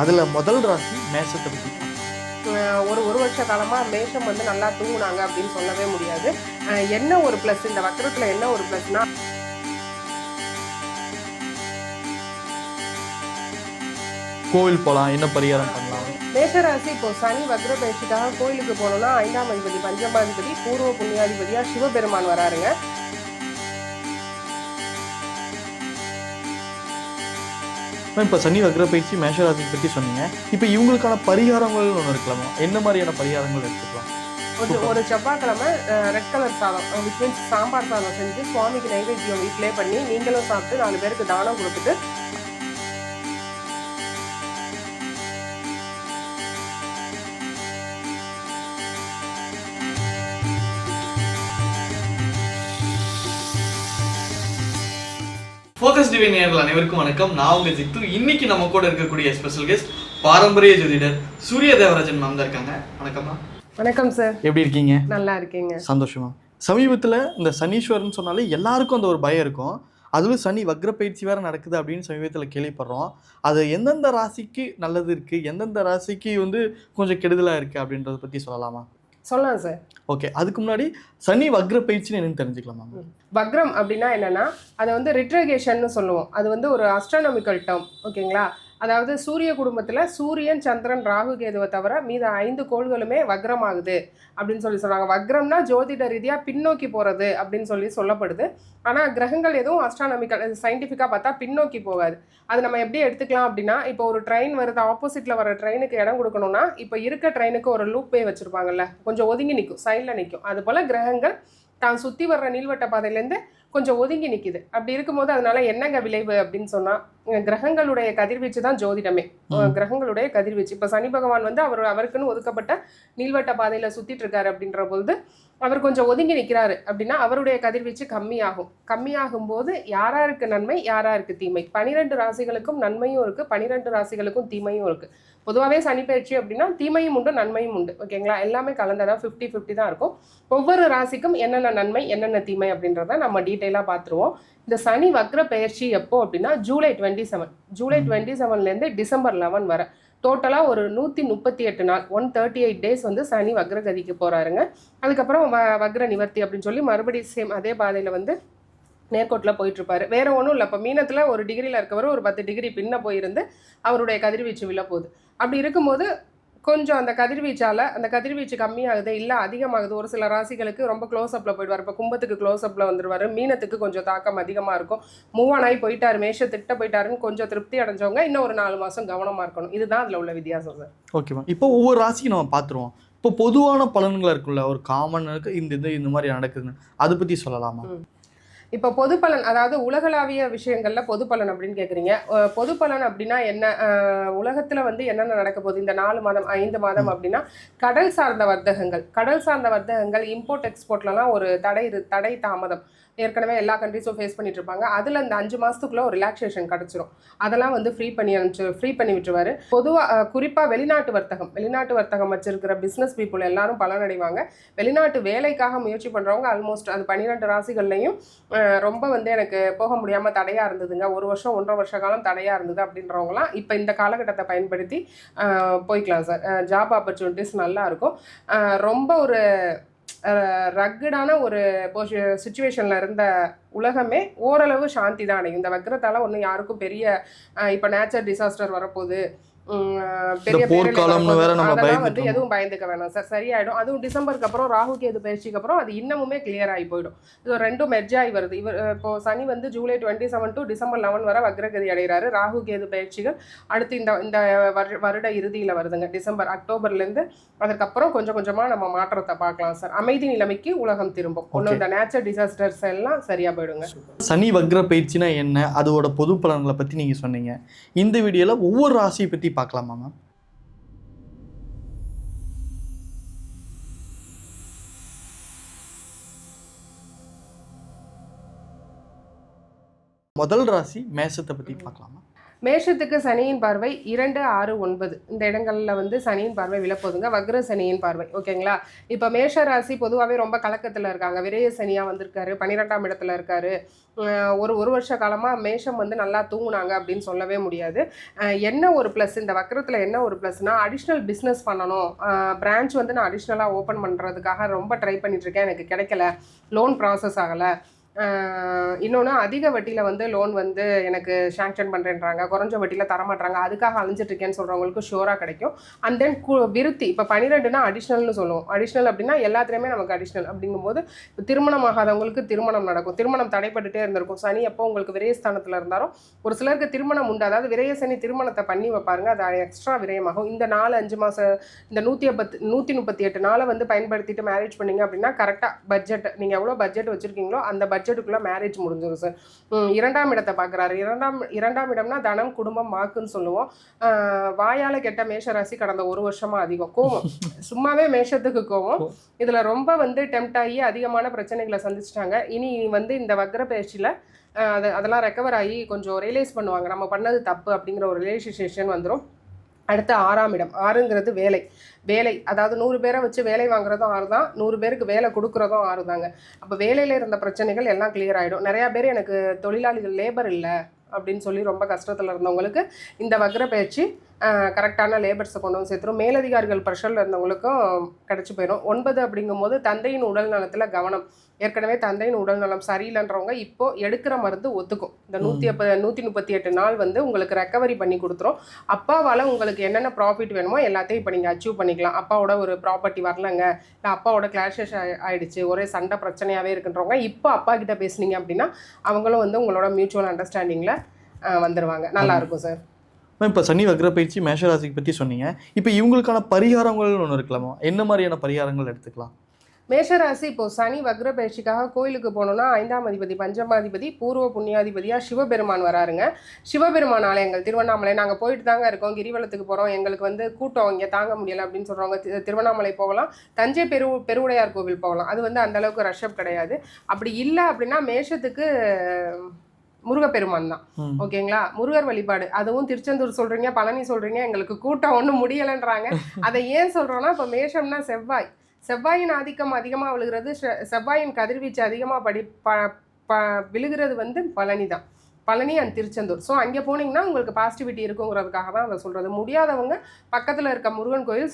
அதுல முதல் ராசி மேஷத்தை பத்தி. ஒரு வருஷ காலமாக மேஷம் வந்து நல்லா தூங்குனாங்க அப்படின்னு சொல்லவே முடியாது. என்ன ஒரு ப்ளஸ் இந்த வக்கரத்தில் என்ன ஒரு ப்ளஸ்னா, கோவில் போகலாம், என்ன பரிகாரம் பண்ணலாம்? மேஷராசி இப்போ சனி வக்ர பயிற்சிக்காக கோயிலுக்கு போனோம்னா 5ஆம் அதிபதி பஞ்சமாதிபதி பூர்வ புண்ணியாதிபதியா சிவபெருமான் வராருங்க. இப்போ சனி வக்ர பயிற்சி மேஷராசி பற்றி சொன்னீங்க. இப்போ இவங்களுக்கான பரிகாரங்கள் ஒன்று இருக்கலாமா? என்ன மாதிரியான பரிகாரங்கள் எடுத்துக்கலாம்? ஒரு செவ்வாய்க்கிழமை ரெட் கலர் சாதம் விச் மீன்ஸ் சாம்பார் சாதம் செஞ்சு சுவாமிக்கு நைவேத்தியம் வீட்டிலே பண்ணி நீங்களும் சாப்பிட்டு 4 பேருக்கு தானம் கொடுத்துட்டு, ஃபோக்கஸ் டிவி நேயர்கள் அனைவருக்கும் வணக்கம். நான் உங்க ஜித்து. இன்னைக்கு நம்ம கூட இருக்கக்கூடிய ஸ்பெஷல் கெஸ்ட் பாரம்பரிய ஜோதிடர் சூரிய தேவராஜன் மேம் தான் இருக்காங்க. வணக்கம்மா. வணக்கம் சார். எப்படி இருக்கீங்க? நல்லா இருக்கீங்க. சந்தோஷமா. சமீபத்தில் இந்த சனீஸ்வரன் சொன்னாலே எல்லாருக்கும் அந்த ஒரு பயம் இருக்கும். அதுவும் சனி வக்ர பயிற்சி வேறு நடக்குது அப்படின்னு சமீபத்தில் கேள்விப்படுறோம். அது எந்தெந்த ராசிக்கு நல்லது இருக்குது, எந்தெந்த ராசிக்கு கொஞ்சம் கெடுதலாக இருக்குது அப்படின்றத பற்றி சொல்லலாமா? சொல்லலாம் சார். ஓகே, அதுக்கு முன்னாடி சனி வக்ர பயிற்சின்னு என்னன்னு தெரிஞ்சுக்கலாமா? வக்ரம் அப்படின்னா என்னன்னா, அதை ரிட்ரகேஷன்னு சொல்லுவோம். அது ஒரு அஸ்ட்ரானமிக்கல் டேர்ம். ஓகேங்களா? அதாவது சூரிய குடும்பத்தில் சூரியன், சந்திரன், ராகு, கேதுவை தவிர மீத 5 கோள்களுமே வக்ரம் ஆகுது அப்படின்னு சொல்கிறாங்க. வக்ரம்னா ஜோதிட ரீதியாக பின்னோக்கி போகிறது அப்படின்னு சொல்லப்படுது. ஆனால் கிரகங்கள் எதுவும் அஸ்ட்ரானமிக்கல் சயின்டிஃபிக்காக பார்த்தா பின்னோக்கி போகாது. அது நம்ம எப்படி எடுத்துக்கலாம் அப்படின்னா, இப்போ ஒரு ட்ரெயின் வருது, ஆப்போசிட்டில் வர ட்ரெயினுக்கு இடம் கொடுக்கணும்னா இப்போ இருக்க ட்ரெயினுக்கு ஒரு லூப்பே வச்சுருப்பாங்கல்ல, கொஞ்சம் ஒதுங்கி நிற்கும், சைடில் நிற்கும். அதுபோல் கிரகங்கள் தான் சுற்றி வர்ற நீள்வட்ட பாதையிலேருந்து கொஞ்சம் ஒதுங்கி நிற்கிது. அப்படி இருக்கும்போது அதனால என்னங்க விளைவு அப்படின்னு சொன்னால், கிரகங்களுடைய கதிர்வீச்சு தான் ஜோதிடமே. கிரகங்களுடைய கதிர்வீச்சு. இப்போ சனி பகவான் அவருக்குன்னு ஒதுக்கப்பட்ட நீள்வட்ட பாதையில் சுற்றிட்டு இருக்காரு அப்படின்ற பொழுது அவர் கொஞ்சம் ஒதுங்கி நிற்கிறாரு அப்படின்னா அவருடைய கதிர்வீச்சு கம்மியாகும் போது யாராருக்கு நன்மை, யாராருக்கு தீமை? 12 ராசிகளுக்கும் நன்மையும் இருக்குது, 12 ராசிகளுக்கும் தீமையும் இருக்குது. பொதுவாகவே சனி பயிற்சி அப்படின்னா தீமையும் உண்டு, நன்மையும் உண்டு. ஓகேங்களா? எல்லாமே கலந்ததாக 50-50 தான் இருக்கும். ஒவ்வொரு ராசிக்கும் என்னென்ன நன்மை, என்னென்ன தீமை அப்படின்றத நம்ம டீட்டெயிலாக பார்த்துருவோம். இந்த சனி வக்ர பயிற்சி எப்போ அப்படின்னா ஜூலை 27லேருந்து டிசம்பர் 11 வரை டோட்டலாக ஒரு 138 நாள் 138 டேஸ் சனி வக்ரகதிக்கு போகிறாருங்க. அதுக்கப்புறம் வக்ர நிவர்த்தி அப்படின்னு சொல்லி மறுபடியும் சேம் அதே பாதையில் நேர்கோட்டில் போயிட்டுருப்பாரு. வேறு ஒன்றும் இல்லை. இப்போ மீனத்தில் ஒரு டிகிரியில் இருக்கவர் ஒரு 10 டிகிரி பின்ன போயிருந்து அவருடைய கதிர்வீச்சு விழ போகுது. அப்படி இருக்கும்போது கொஞ்சம் அந்த கதிர்வீச்சு கம்மியாகுது, இல்லை அதிகமாகுது. ஒரு சில ராசிகளுக்கு ரொம்ப க்ளோஸ்அப்பில் போயிடுவார். இப்போ கும்பத்துக்கு க்ளோஸ்அப்பில் வந்துடுவார். மீனத்துக்கு கொஞ்சம் தாக்கம் அதிகமாக இருக்கும். மூவானாய் போயிட்டார், மேஷத்திட்ட போயிட்டாருன்னு கொஞ்சம் திருப்தி அடைஞ்சவங்க இன்னும் ஒரு 4 மாதம் கவனமாக இருக்கணும். இதுதான் அதில் உள்ள வித்தியாசம் சார். ஓகேவா? இப்போ ஒவ்வொரு ராசிக்கும் நம்ம பார்த்துருவோம். இப்போ பொதுவான பலன்கள் இருக்குல்ல, ஒரு காமன் இருக்குது, இந்த மாதிரி நடக்குதுன்னு அதை பற்றி சொல்லலாமா? இப்போ பொது பலன், அதாவது உலகளாவிய விஷயங்களில் பொது பலன் அப்படின்னு கேட்குறீங்க. பொது பலன் அப்படின்னா என்ன? உலகத்தில் என்னென்ன நடக்க போகுது இந்த 4 மாதம் 5 மாதம் அப்படின்னா, கடல் சார்ந்த வர்த்தகங்கள் இம்போர்ட் எக்ஸ்போர்ட்லலாம் ஒரு தடை தாமதம் ஏற்கனவே எல்லா கண்ட்ரிஸும் ஃபேஸ் பண்ணிட்டு இருப்பாங்க. அதில் இந்த 5 மாதத்துக்குள்ளே ஒரு ரிலாக்ஸேஷன் கிடச்சிரும். அதெல்லாம் ஃப்ரீ பண்ணி விட்டுருவார். பொதுவாக குறிப்பாக வெளிநாட்டு வர்த்தகம் வச்சிருக்கிற பிஸ்னஸ் பீப்புள் எல்லாரும் பலனடைவாங்க. வெளிநாட்டு வேலைக்காக முயற்சி பண்ணுறவங்க ஆல்மோஸ்ட் அது 12 ராசிகள்லையும் ரொம்ப எனக்கு போக முடியாமல் தடையாக இருந்ததுங்க, 1 வருஷம் 1.5 வருஷ காலம் தடையாக இருந்தது அப்படின்றவங்களாம் இப்போ இந்த காலகட்டத்தை பயன்படுத்தி போய்க்கலாம் சார். ஜாப் ஆப்பர்ச்சுனிட்டிஸ் நல்லா இருக்கும். ரொம்ப ஒரு ரக்கடான ஒரு சிச்சுவேஷனில் இருந்த உலகமே ஓரளவு சாந்தி தான் அடையும். இந்த வக்ரத்தால் ஒன்றும் யாருக்கும் பெரிய இப்போ நேச்சர் டிசாஸ்டர் வரப்போகுது, பெரிய அதெல்லாம் எதுவும் பயந்துக்க வேணாம் சார், சரியாயிடும். அதுவும் டிசம்பருக்கு அப்புறம் ராகு கேது பயிற்சிக்கு அப்புறம் அது இன்னமுமே கிளியர் ஆகி போயிடும். இது ரெண்டும் மெர்ஜ் ஆகி வருது. இப்போ சனி ஜூலை 27 டு டிசம்பர் 11 வரை வக்ரகதி அடைகிறாரு. ராகு கேது பயிற்சிகள் அடுத்து இந்த வருட இறுதியில் வருதுங்க, அக்டோபர்லேருந்து. அதுக்கப்புறம் கொஞ்சம் கொஞ்சமாக நம்ம மாற்றத்தை பார்க்கலாம் சார். அமைதி நிலைமைக்கு உலகம் திரும்பும். ஒன்றும் இந்த நேச்சர் டிசாஸ்டர்ஸ் எல்லாம் சரியாக போயிடுங்க. சனி வக்ர பயிற்சினா என்ன, அதோட பொது பலன்களை பற்றி நீங்கள் சொன்னீங்க. இந்த வீடியோவில் ஒவ்வொரு ராசியை பற்றி பார்க்கலாமா மேம்? முதல் ராசி மேஷத்தை பற்றி பார்க்கலாமா? மேஷத்துக்கு சனியின் பார்வை 2, 6, 9 இந்த இடங்கள்ல வந்து சனியின் பார்வை விழப்போகுதுங்க. வக்ர சனியின் பார்வை. ஓகேங்களா? இப்போ மேஷ ராசி பொதுவாகவே ரொம்ப கலக்கத்தில் இருக்காங்க. விரய சனியாக வந்திருக்காரு, 12ஆம் இடத்துல இருக்காரு. ஒரு வருஷ காலமாக மேஷம் வந்து நல்லா தூங்குனாங்க அப்படின்னு சொல்லவே முடியாது. என்ன ஒரு ப்ளஸ் இந்த வக்கரத்தில் என்ன ஒரு ப்ளஸ்னால், அடிஷ்னல் பிஸ்னஸ் பண்ணணும். பிரான்ச் வந்து நான் அடிஷ்னலாக ஓப்பன் பண்ணுறதுக்காக ரொம்ப ட்ரை பண்ணிகிட்ருக்கேன், எனக்கு கிடைக்கல, லோன் ப்ராசஸ் ஆகலை. இன்னொன்று, அதிக வட்டியில் வந்து லோன் வந்து எனக்கு சேங்ஷன் பண்ணுறேன்றாங்க, குறைஞ்ச வட்டியில் தரமாட்டுறாங்க, அதுக்காக அழிஞ்சிட்ருக்கேன்னு சொல்கிறவங்களுக்கு ஷூராக கிடைக்கும். அண்ட் தென் விருத்தி, இப்போ 12னா அடிஷ்னல்னு சொல்லுவோம். அடிஷ்னல் அப்படின்னா எல்லாத்துலேயுமே நமக்கு அடிஷ்னல் அப்படிங்கும்போது, இப்போ திருமணம் ஆகாதவங்களுக்கு திருமணம் நடக்கும். திருமணம் தடைப்பட்டுட்டே இருந்திருக்கும். சனி எப்போ உங்களுக்கு விரயஸ்தானத்தில் இருந்தாலும் ஒரு சிலருக்கு திருமணம் உண்டு. அதாவது விரய சனி திருமணத்தை பண்ணி வைப்பாருங்க, அது எக்ஸ்ட்ரா விரயமாகும். இந்த 4-5 மாதம் இந்த 138 நாளை வந்து பயன்படுத்திட்டு மேரேஜ் பண்ணிங்க அப்படின்னா கரெக்டாக பட்ஜெட், நீங்கள் எவ்வளோ பட்ஜெட் வச்சுருக்கீங்களோ அந்த பட்ஜெட்டுக்குள்ளே மேரேஜ் முடிஞ்சிடும் சார். 2ஆம் இடத்தை பார்க்குறாரு. இரண்டாம் இடம்னா தனம், குடும்பம், வாக்குன்னு சொல்லுவோம். வாயால் கெட்ட மேஷராசி கடந்த ஒரு வருஷமாக அதிகம் கோவம். சும்மாவே மேஷத்துக்கு கோவம். இதில் ரொம்ப வந்து டெம்ட் ஆகி அதிகமான பிரச்சனைகளை சந்திச்சிட்டாங்க. இனி வந்து இந்த வக்ர பயிற்சியில் அதெல்லாம் ரெக்கவர் ஆகி கொஞ்சம் ரியலைஸ் பண்ணுவாங்க, நம்ம பண்ணது தப்பு அப்படிங்கிற ஒரு ரியலைசேஷன் வந்துடும். அடுத்து 6ஆம் இடம். 6ங்கிறது வேலை. அதாவது 100 பேரை வச்சு வேலை வாங்குறதும் 6 தான், 100 பேருக்கு வேலை கொடுக்குறதும் 6 தாங்க. அப்போ வேலையில் இருந்த பிரச்சனைகள் எல்லாம் கிளியர் ஆகிடும். நிறையா பேர் எனக்கு தொழிலாளிகள் லேபர் இல்லை அப்படின்னு சொல்லி ரொம்ப கஷ்டத்தில் இருந்தவங்களுக்கு இந்த வக்ர பயிற்சி கரெக்டான லேபர்ஸை கொண்டு வந்து சேர்த்துரும். மேலதிகாரிகள் ப்ரெஷரில் இருந்தவங்களுக்கும் கிடச்சி போயிடும். 9 அப்படிங்கும்போது தந்தையின் உடல் நலத்தில் கவனம். ஏற்கனவே தந்தையின் உடல் நலம் சரியில்லைன்றவங்க இப்போது எடுக்கிற மருந்து ஒத்துக்கும். இந்த 138 நாள் வந்து உங்களுக்கு ரெக்கவரி பண்ணி கொடுத்துரும். அப்பாவால் உங்களுக்கு என்னென்ன ப்ராஃபிட் வேணுமோ எல்லாத்தையும் இப்போ நீங்கள் அச்சீவ் பண்ணிக்கலாம். அப்பாவோட ஒரு ப்ராப்பர்ட்டி வரலங்க, இல்லை அப்பாவோட கிளாஷஸ் ஆகிடுச்சு, ஒரே சண்டை பிரச்சனையாகவே இருக்குன்றவங்க இப்போ அப்பா கிட்ட பேசுனீங்க அப்படின்னா அவங்களும் வந்து உங்களோட மியூச்சுவல் அண்டர்ஸ்டாண்டிங்கில் வந்துடுவாங்க. நல்லாயிருக்கும் சார். இப்போ சனி வக்ர பயிற்சி மேஷராசிக்கு பற்றி சொன்னீங்க. இப்போ இவங்களுக்கான பரிகாரங்கள்னு ஒன்று இருக்கலாமா? என்ன மாதிரியான பரிகாரங்கள் எடுத்துக்கலாம்? மேஷராசி இப்போ சனி வக்ர பயிற்சிக்காக கோயிலுக்கு போனோம்னா 5ஆம் அதிபதி பஞ்சமாதிபதி பூர்வ புண்ணியாதிபதியாக சிவபெருமான் வராருங்க. சிவபெருமான் ஆலயங்கள் திருவண்ணாமலை நாங்கள் போயிட்டு தாங்க இருக்கோம், கிரிவலத்துக்கு போகிறோம், எங்களுக்கு வந்து கூட்டம் இங்கே தாங்க முடியலை அப்படின்னு சொல்கிறவங்க திருவண்ணாமலை போகலாம். தஞ்சை பெருவுடையார் கோவில் போகலாம். அது வந்து அந்தளவுக்கு ரஷ்அப் கிடையாது. அப்படி இல்லை அப்படின்னா மேஷத்துக்கு முருகப்பெருமான் தான். ஓகேங்களா? முருகர் வழிபாடு, அதுவும் திருச்செந்தூர் சொல்கிறீங்க, பழனி சொல்கிறீங்க, எங்களுக்கு கூட்டம் ஒன்றும் முடியலைன்றாங்க. அதை ஏன் சொல்கிறோன்னா, இப்போ மேஷம்னா செவ்வாயின் ஆதிக்கம் அதிகமாக விழுகிறது, செவ்வாயின் கதிர்வீச்சு அதிகமாக விழுகிறது வந்து பழனி தான். பழனி அண்ட் திருச்செந்தூர். ஸோ அங்கே போனீங்கன்னா உங்களுக்கு பாசிட்டிவிட்டி இருக்குங்கிறதுக்காக தான் அதை சொல்கிறது. முடியாதவங்க பக்கத்தில் இருக்க முருகன் கோயில்,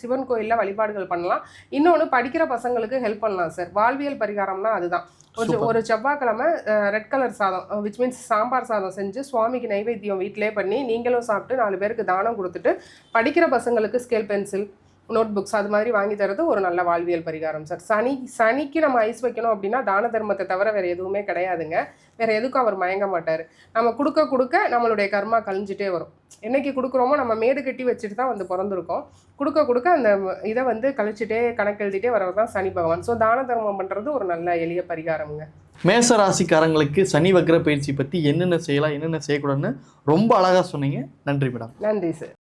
சிவன் கோயிலில் வழிபாடுகள் பண்ணலாம். இன்னொன்று, படிக்கிற பசங்களுக்கு ஹெல்ப் பண்ணலாம் சார். வாழ்வியல் பரிகாரம்னா அதுதான். ஒரு செவ்வாய்க்கிழமை ரெட் கலர் சாதம், விச் மீன்ஸ் சாம்பார் சாதம் செஞ்சு சுவாமிக்கு நைவேத்தியம் வீட்டிலே பண்ணி நீங்களும் சாப்பிட்டு 4 பேருக்கு தானம் கொடுத்துட்டு படிக்கிற பசங்களுக்கு ஸ்கேல் பென்சில், நோட் புக்ஸ் அது மாதிரி வாங்கி தரது ஒரு நல்ல வாழ்வியல் பரிகாரம் சார். சனிக்கு நம்ம ஐஸ் வைக்கணும் அப்படின்னா தான தர்மத்தை தவிர வேறு எதுவுமே கிடையாதுங்க. வேறு எதுக்கும் அவர் மயங்க மாட்டார். நம்ம கொடுக்க நம்மளுடைய கர்மா கழிஞ்சிட்டே வரும். என்னைக்கு கொடுக்குறோமோ நம்ம மேடு கட்டி வச்சுட்டு தான் வந்து பிறந்திருக்கோம். கொடுக்க அந்த இதை வந்து கழிச்சிட்டே கணக்கு எழுதிட்டே வரவர் தான் சனி பகவான். ஸோ தான தர்மம் பண்ணுறது ஒரு நல்ல எளிய பரிகாரமுங்க. மேச ராசிக்காரங்களுக்கு சனி வக்ர பயிற்சி பற்றி என்னென்ன செய்யலாம், என்னென்ன செய்யக்கூடாதுன்னு ரொம்ப அழகாக சொன்னீங்க. நன்றி மேடம். நன்றி சார்.